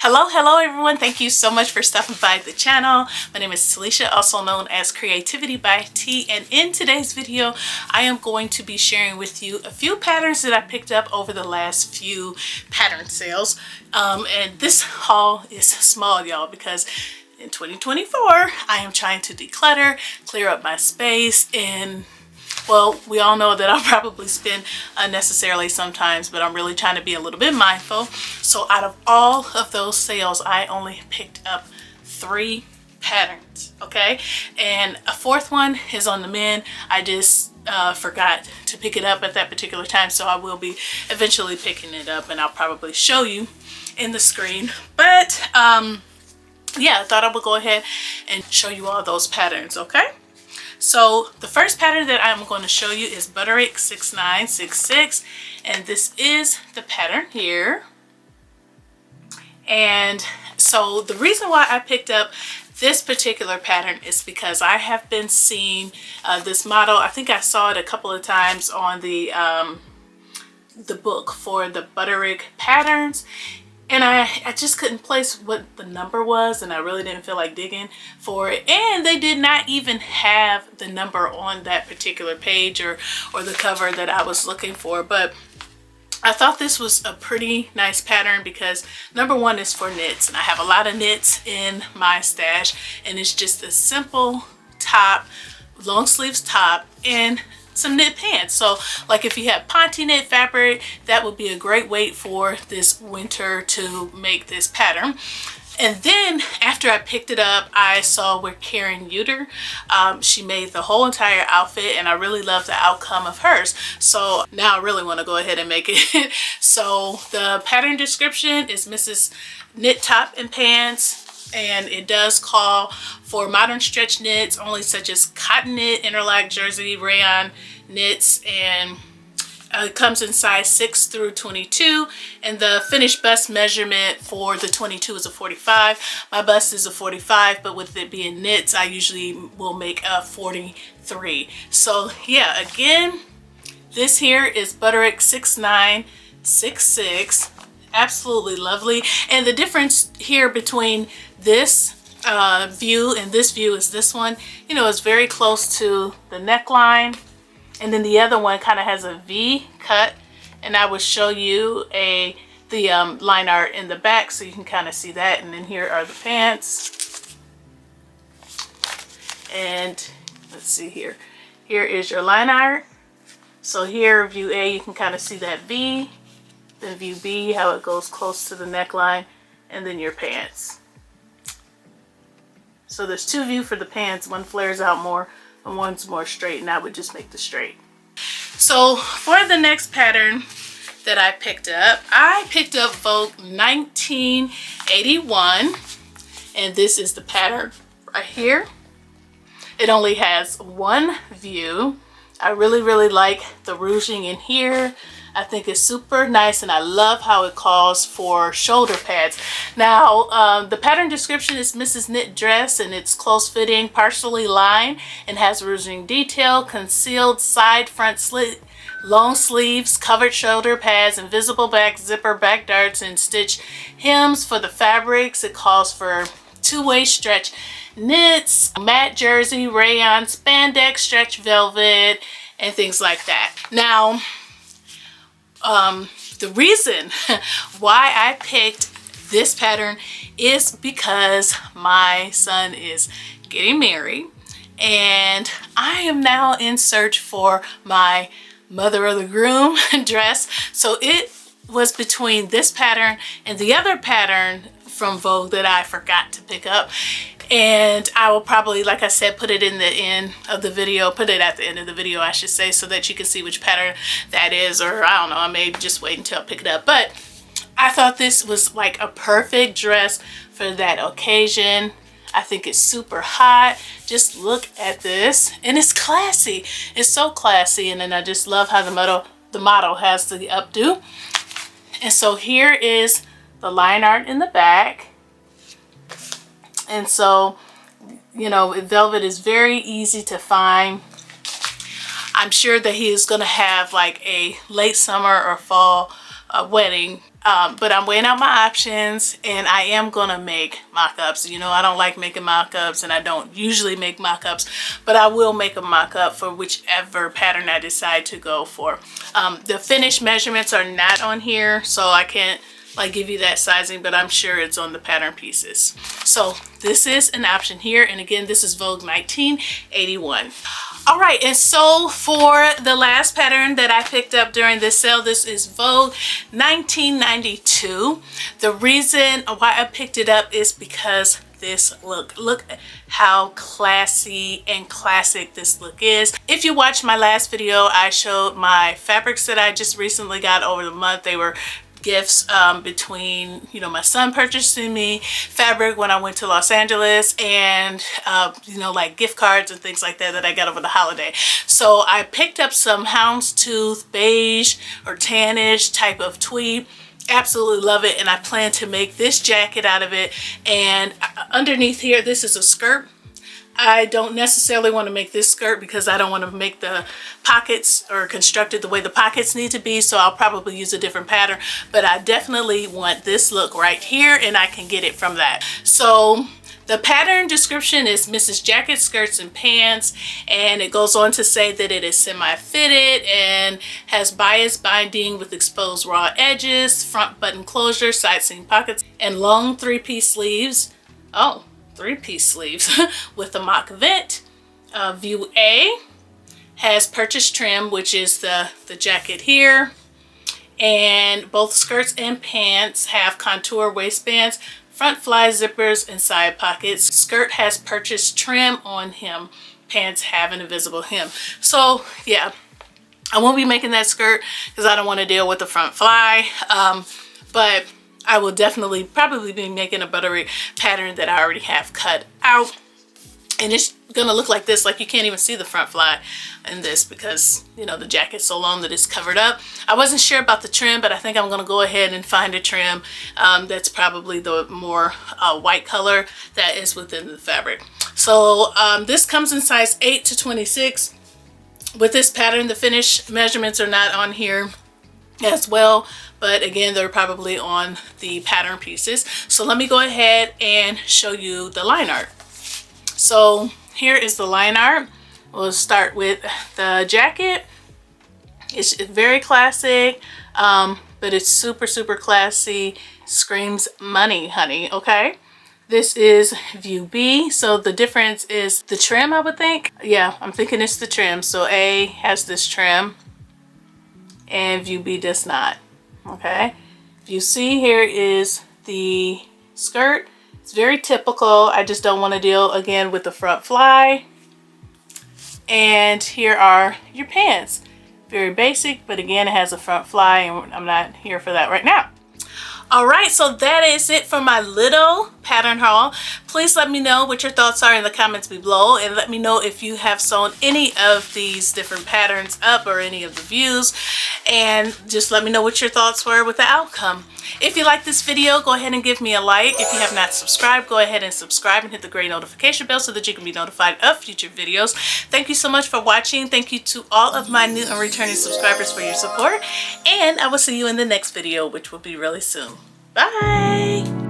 Hello everyone. Thank you so much for stopping by the channel. My name is Talisha, also known as CreativiTeeByT, and in today's video I am going to be sharing with you a few patterns that I picked up over the last few pattern sales. And this haul is small, y'all, because in 2024 I am trying to declutter, clear up my space, and well, we all know that I'll probably spend unnecessarily sometimes, but I'm really trying to be a little bit mindful. So out of all of those sales, I only picked up 3 patterns, okay? And a 4th one is on the men. I just forgot to pick it up at that particular time, so I will be eventually picking it up, and I'll probably show you in the screen. But yeah, I thought I would go ahead and show you all those patterns, okay? So the first pattern that I'm going to show you is Butterick 6966, and this is the pattern here. And so the reason why I picked up this particular pattern is because I have been seeing this model. I think I saw it a couple of times on the book for the Butterick patterns. And I just couldn't place what the number was, and I really didn't feel like digging for it. And they did not even have the number on that particular page or the cover that I was looking for. But I thought this was a pretty nice pattern because number one is for knits, and I have a lot of knits in my stash, and it's just a simple top, long sleeves top, and some knit pants. So like if you have ponte knit fabric, that would be a great weight for this winter to make this pattern. And then after I picked it up, I saw where Karen Uter, she made the whole entire outfit, and I really love the outcome of hers. So now I really want to go ahead and make it. So the pattern description is Mrs. Knit Top and Pants. And it does call for modern stretch knits only, such as cotton knit, interlock, jersey, rayon knits, and it comes in size 6 through 22. And the finished bust measurement for the 22 is a 45. My bust is a 45, but with it being knits, I usually will make a 43. So yeah, again, this here is Butterick 6966. Absolutely lovely. And the difference here between this view and this view is this one, you know, is very close to the neckline, and then the other one kind of has a V cut. And I will show you the line art in the back so you can kind of see that. And then here are the pants, and let's see here, here is your line art. So here, view A, you can kind of see that V. Then view B, how it goes close to the neckline, and then your pants. So there's 2 views for the pants. One flares out more and one's more straight, and I would just make the straight. So for the next pattern that I picked up Vogue 1981, and this is the pattern right here. It only has 1 view. I really like the ruching in here. I think it's super nice, and I love how it calls for shoulder pads. Now, the pattern description is Mrs. Knit Dress, and it's close fitting, partially lined, and has ruching detail, concealed side front slit, long sleeves, covered shoulder pads, invisible back zipper, back darts, and stitch hems for the fabrics. It calls for 2-way stretch knits, matte jersey, rayon, spandex, stretch velvet, and things like that. Now, the reason why I picked this pattern is because my son is getting married, and I am now in search for my mother of the groom dress. So it was between this pattern and the other pattern from Vogue that I forgot to pick up. And I will probably, like I said, put it in the end of the video, put it at the end of the video, I should say, so that you can see which pattern that is. Or I don't know, I may just wait until I pick it up. But I thought this was like a perfect dress for that occasion. I think it's super hot. Just look at this, and it's classy. It's so classy, and then I just love how the model has the updo. And so here is the line art in the back. And so, you know, velvet is very easy to find. I'm sure that he is going to have like a late summer or fall wedding But I'm weighing out my options, and I am gonna make mock-ups. You know, I don't like making mock-ups, and I don't usually make mock-ups, but I will make a mock-up for whichever pattern I decide to go for. The finished measurements are not on here, so I can't like give you that sizing, but I'm sure it's on the pattern pieces. So this is an option here, and again, this is Vogue 1981. All right, and so for the last pattern that I picked up during this sale, this is Vogue 1992. The reason why I picked it up is because this look how classy and classic this look is. If you watched my last video, I showed my fabrics that I just recently got over the month. They were gifts between, you know, my son purchasing me fabric when I went to Los Angeles, and you know, like gift cards and things like that that I got over the holiday. So I picked up some houndstooth beige or tannish type of tweed. Absolutely love it, and I plan to make this jacket out of it. And underneath here, this is a skirt. I don't necessarily want to make this skirt because I don't want to make the pockets or construct it the way the pockets need to be, so I'll probably use a different pattern, but I definitely want this look right here, and I can get it from that. So the pattern description is Mrs. Jacket, Skirts, and Pants, and it goes on to say that it is semi-fitted and has bias binding with exposed raw edges, front button closure, side seam pockets, and long three-piece sleeves. Oh, three-piece sleeves with a mock vent. View A has purchased trim, which is the jacket here, and both skirts and pants have contour waistbands, front fly zippers, and side pockets. Skirt has purchased trim on hem. Pants have an invisible hem. So yeah, I won't be making that skirt because I don't want to deal with the front fly, but I will definitely probably be making a Butterick pattern that I already have cut out, and it's gonna look like this. Like, you can't even see the front fly in this because, you know, the jacket's so long that it's covered up. I wasn't sure about the trim, but I think I'm gonna go ahead and find a trim that's probably the more white color that is within the fabric. So this comes in size 8 to 26. With this pattern, the finished measurements are not on here as well, but again, they're probably on the pattern pieces. So let me go ahead and show you the line art. So here is the line art. We'll start with the jacket. It's very classic, but it's super, super classy. Screams money, honey, okay? This is view B. So the difference is the trim, I would think. Yeah, I'm thinking it's the trim. So A has this trim, and view B does not. Okay, view C here is the skirt. It's very typical. I just don't want to deal again with the front fly. And here are your pants. Very basic, but again, it has a front fly, and I'm not here for that right now. All right, so that is it for my little pattern haul. Please let me know what your thoughts are in the comments below, and let me know if you have sewn any of these different patterns up or any of the views, and just let me know what your thoughts were with the outcome. If you like this video, go ahead and give me a like. If you have not subscribed, go ahead and subscribe and hit the gray notification bell so that you can be notified of future videos. Thank you so much for watching. Thank you to all of my new and returning subscribers for your support, and I will see you in the next video, which will be really soon. Bye!